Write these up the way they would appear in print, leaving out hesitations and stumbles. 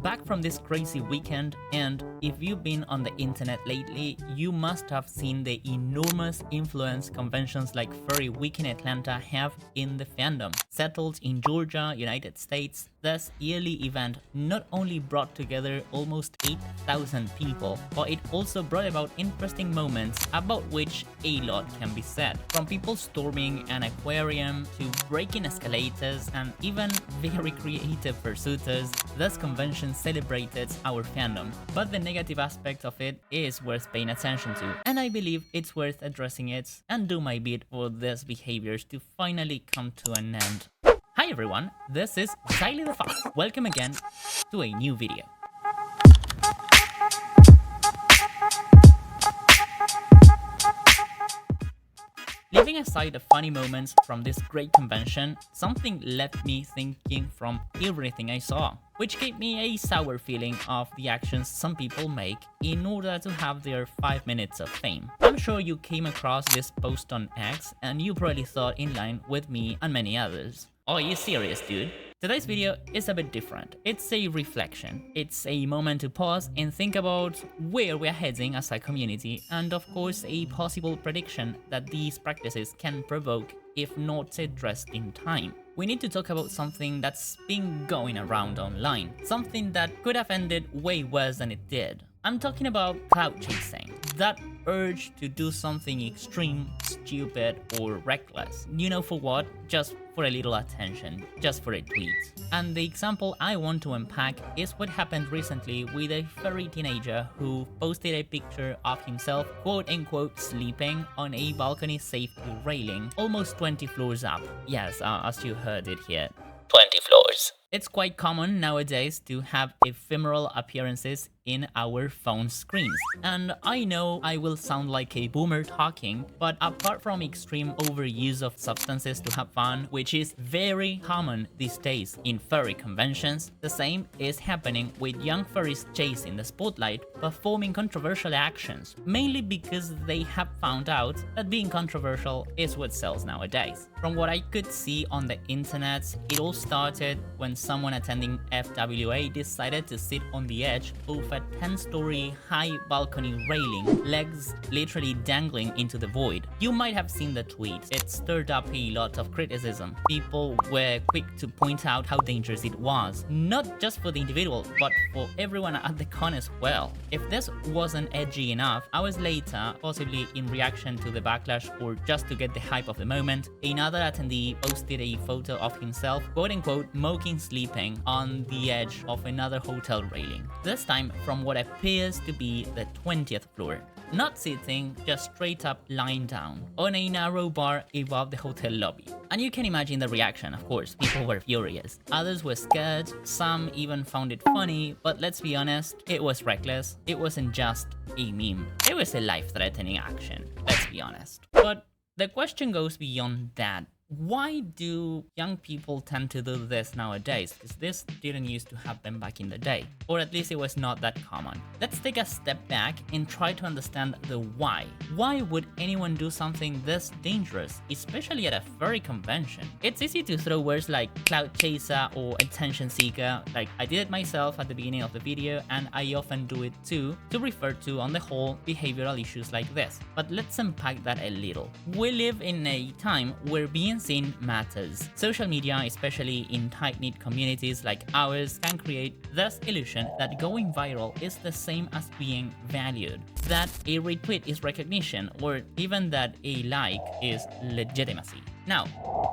Back from this crazy weekend, and if you've been on the internet lately, you must have seen the enormous influence conventions like Furry Week in Atlanta have in the fandom. Settled in Georgia, United States, this yearly event not only brought together almost 8,000 people, but it also brought about interesting moments about which a lot can be said. From people storming an aquarium to breaking escalators and even very creative pursuiters, this convention celebrated our fandom. But the negative aspect of it is worth paying attention to, and I believe it's worth addressing it and do my bit for these behaviors to finally come to an end. Hi everyone, this is Tyler the Fox. Welcome again to a new video. Leaving aside the funny moments from this great convention, something left me thinking from everything I saw, which gave me a sour feeling of the actions some people make in order to have their 5 minutes of fame. I'm sure you came across this post on X and you probably thought in line with me and many others. Are you serious, dude? Today's video is a bit different. It's a reflection. It's a moment to pause and think about where we're heading as a community, and of course a possible prediction that these practices can provoke if not addressed in time. We need to talk about something that's been going around online, something that could have ended way worse than it did. I'm talking about clout chasing, that urge to do something extreme, stupid, or reckless. You know for what? Just for a little attention, just for a tweet. And the example I want to unpack is what happened recently with a furry teenager who posted a picture of himself quote-unquote sleeping on a balcony safety railing almost 20 floors up. Yes, as you heard it here. 20 floors. It's quite common nowadays to have ephemeral appearances in our phone screens. And I know I will sound like a boomer talking, but apart from extreme overuse of substances to have fun, which is very common these days in furry conventions, the same is happening with young furries chasing the spotlight, performing controversial actions, mainly because they have found out that being controversial is what sells nowadays. From what I could see on the internet, it all started when someone attending FWA decided to sit on the edge of a 10-story high balcony railing, legs literally dangling into the void. You might have seen the tweet. It stirred up a lot of criticism. People were quick to point out how dangerous it was, not just for the individual, but for everyone at the con as well. If this wasn't edgy enough, hours later, possibly in reaction to the backlash or just to get the hype of the moment, another attendee posted a photo of himself quote-unquote mocking sleeping on the edge of another hotel railing, this time from what appears to be the 20th floor. Not sitting, just straight up lying down on a narrow bar above the hotel lobby. And you can imagine the reaction, of course. People were furious. Others were scared. Some even found it funny, but let's be honest, it was reckless. It wasn't just a meme. It was a life-threatening action, let's be honest. But the question goes beyond that. Why do young people tend to do this nowadays? Because this didn't used to happen back in the day, or at least it was not that common. Let's take a step back and try to understand the why. Why would anyone do something this dangerous, especially at a furry convention? It's easy to throw words like clout chaser or attention seeker, like I did it myself at the beginning of the video, and I often do it too, to refer to on the whole behavioral issues like this. But let's unpack that a little. We live in a time where being seen matters. Social media, especially in tight-knit communities like ours, can create this illusion that going viral is the same as being valued, that a retweet is recognition, or even that a like is legitimacy. Now,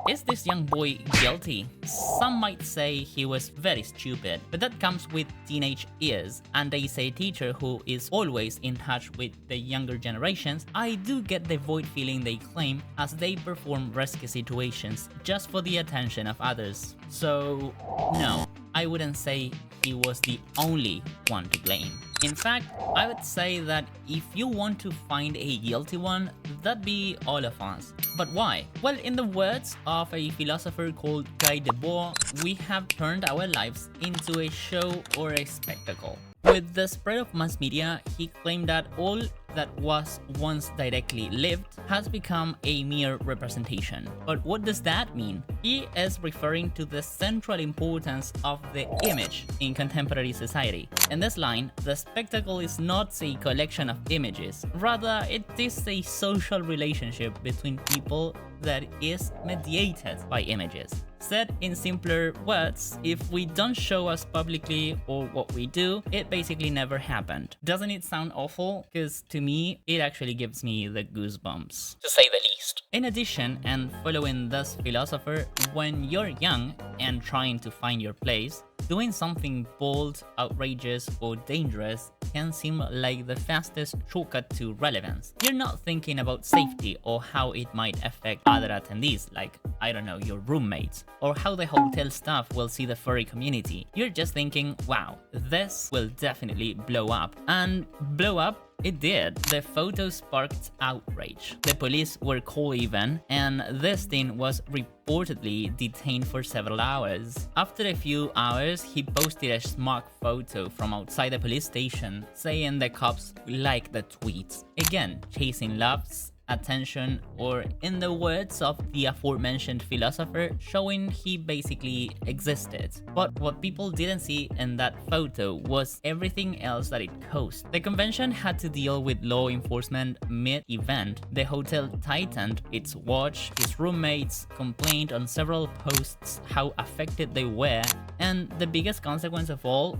is this young boy guilty? Some might say he was very stupid, but that comes with teenage ears, and as a teacher who is always in touch with the younger generations, I do get the void feeling they claim as they perform risky situations just for the attention of others. So, no, I wouldn't say he was the only one to blame. In fact, I would say that if you want to find a guilty one, that'd be all of us. But why? Well, in the words of a philosopher called Guy Debord, we have turned our lives into a show or a spectacle. With the spread of mass media, he claimed that all that was once directly lived has become a mere representation. But what does that mean? He is referring to the central importance of the image in contemporary society. In this line, the spectacle is not a collection of images, rather it is a social relationship between people that is mediated by images. Said in simpler words, if we don't show us publicly or what we do, it basically never happened. Doesn't it sound awful? Because to me, it actually gives me the goosebumps, to say the least. In addition, and following this philosopher, when you're young and trying to find your place, doing something bold, outrageous, or dangerous can seem like the fastest shortcut to relevance. You're not thinking about safety or how it might affect other attendees, like, I don't know, your roommates, or how the hotel staff will see the furry community. You're just thinking, wow, this will definitely blow up. And blow up it did. The photo sparked outrage. The police were called even, and this thing was reportedly detained for several hours. After a few hours, he posted a smug photo from outside the police station, saying the cops liked the tweets. Again, chasing laughs, attention, or in the words of the aforementioned philosopher, showing he basically existed. But what people didn't see in that photo was everything else that it caused. The convention had to deal with law enforcement mid-event. The hotel tightened its watch, his roommates complained on several posts how affected they were, and the biggest consequence of all,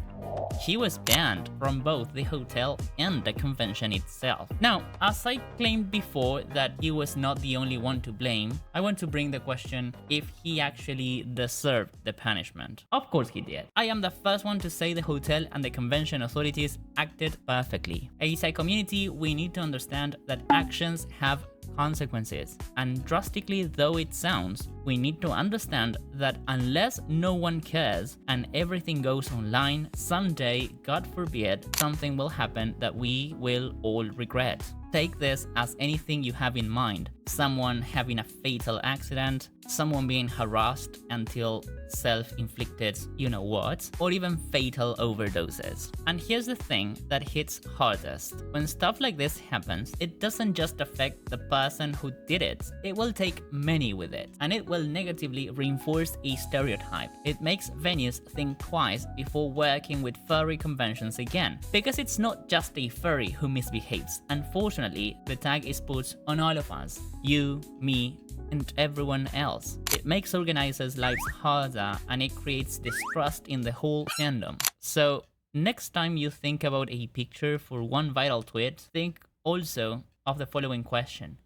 he was banned from both the hotel and the convention itself. Now, as I claimed before that he was not the only one to blame, I want to bring the question if he actually deserved the punishment. Of course he did. I am the first one to say the hotel and the convention authorities acted perfectly. As a community, we need to understand that actions have consequences, and drastically though it sounds, we need to understand that unless no one cares and everything goes online, someday, God forbid, something will happen that we will all regret. Take this as anything you have in mind. Someone having a fatal accident, someone being harassed until self-inflicted you know what, or even fatal overdoses. And here's the thing that hits hardest. When stuff like this happens, it doesn't just affect the person who did it, it will take many with it, and it will negatively reinforce a stereotype. It makes venues think twice before working with furry conventions again, because it's not just a furry who misbehaves. Unfortunately, the tag is put on all of us, you, me, and everyone else. It makes organizers' lives harder, and it creates distrust in the whole fandom. So next time you think about a picture for one viral tweet, think also of the following question: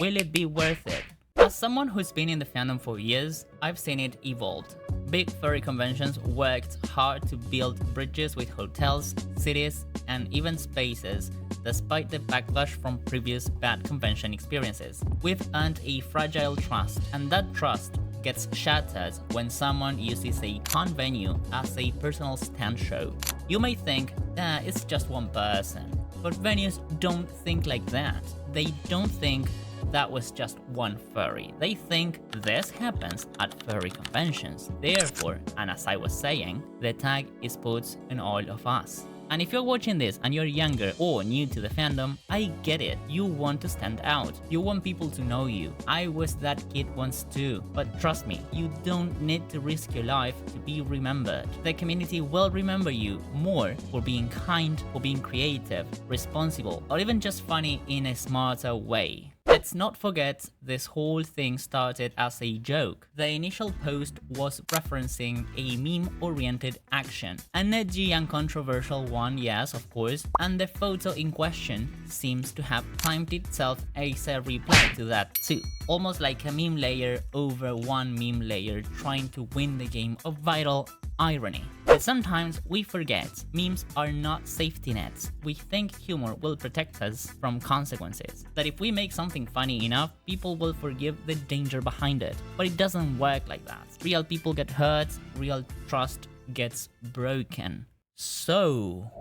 will it be worth it? As someone who's been in the fandom for years, I've seen it evolve. Big furry conventions worked hard to build bridges with hotels, cities, and even spaces, despite the backlash from previous bad convention experiences. We've earned a fragile trust, and that trust gets shattered when someone uses a con venue as a personal stunt show. You may think, it's just one person, but venues don't think like that. They don't think that was just one furry. They think this happens at furry conventions. Therefore, and as I was saying, the tag is put on all of us. And if you're watching this and you're younger or new to the fandom, I get it. You want to stand out. You want people to know you. I was that kid once too. But trust me, you don't need to risk your life to be remembered. The community will remember you more for being kind, for being creative, responsible, or even just funny in a smarter way. Let's not forget, this whole thing started as a joke. The initial post was referencing a meme-oriented action. An edgy and controversial one, yes, of course, and the photo in question seems to have timed itself as a reply to that too. Almost like a meme layer over one meme layer trying to win the game of viral irony. But sometimes we forget, memes are not safety nets. We think humor will protect us from consequences. That if we make something funny enough, people will forgive the danger behind it. But it doesn't work like that. Real people get hurt, real trust gets broken. So,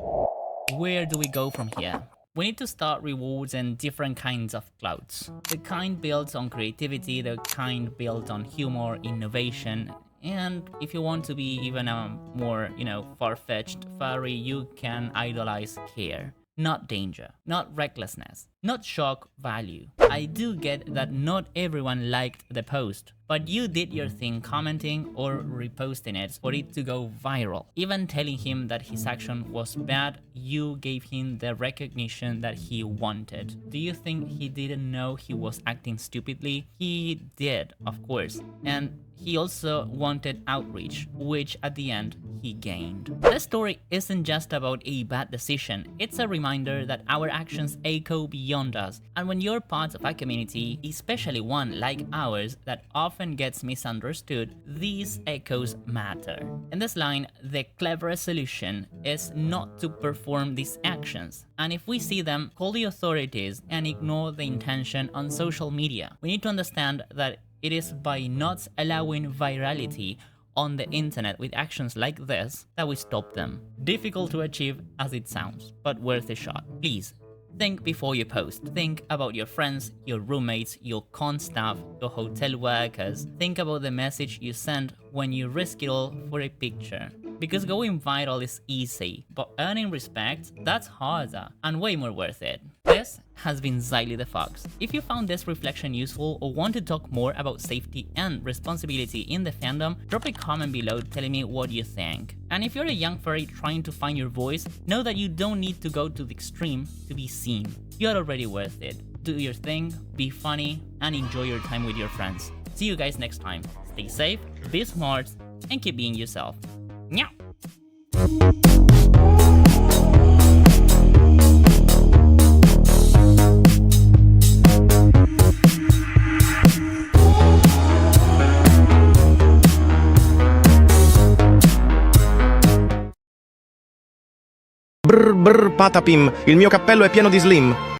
where do we go from here? We need to start rewarding different kinds of clouts. The kind built on creativity, the kind built on humor, innovation, and if you want to be even a more, far-fetched furry, you can idolize care. not danger, not recklessness, not shock value. I do get that not everyone liked the post, but you did your thing commenting or reposting it for it to go viral. Even telling him that his action was bad, you gave him the recognition that he wanted. Do you think he didn't know he was acting stupidly? He did, of course, and he also wanted outreach, which at the end he gained. This story isn't just about a bad decision, it's a reminder that our actions echo beyond us, and when you're part of a community, especially one like ours that often gets misunderstood, these echoes matter. In this line, the cleverest solution is not to perform these actions, and if we see them, call the authorities and ignore the intention on social media. We need to understand that it is by not allowing virality on the internet with actions like this that we stop them. Difficult to achieve as it sounds, but worth a shot. Please, think before you post. Think about your friends, your roommates, your con staff, your hotel workers. Think about the message you send when you risk it all for a picture. Because going viral is easy, but earning respect, that's harder and way more worth it. This has been Xylee the Fox. If you found this reflection useful or want to talk more about safety and responsibility in the fandom, drop a comment below telling me what you think. And if you're a young furry trying to find your voice, know that you don't need to go to the extreme to be seen. You're already worth it. Do your thing, be funny, and enjoy your time with your friends. See you guys next time. Stay safe, be smart, and keep being yourself. Meow. Brr brr patapim, il mio cappello è pieno di slim.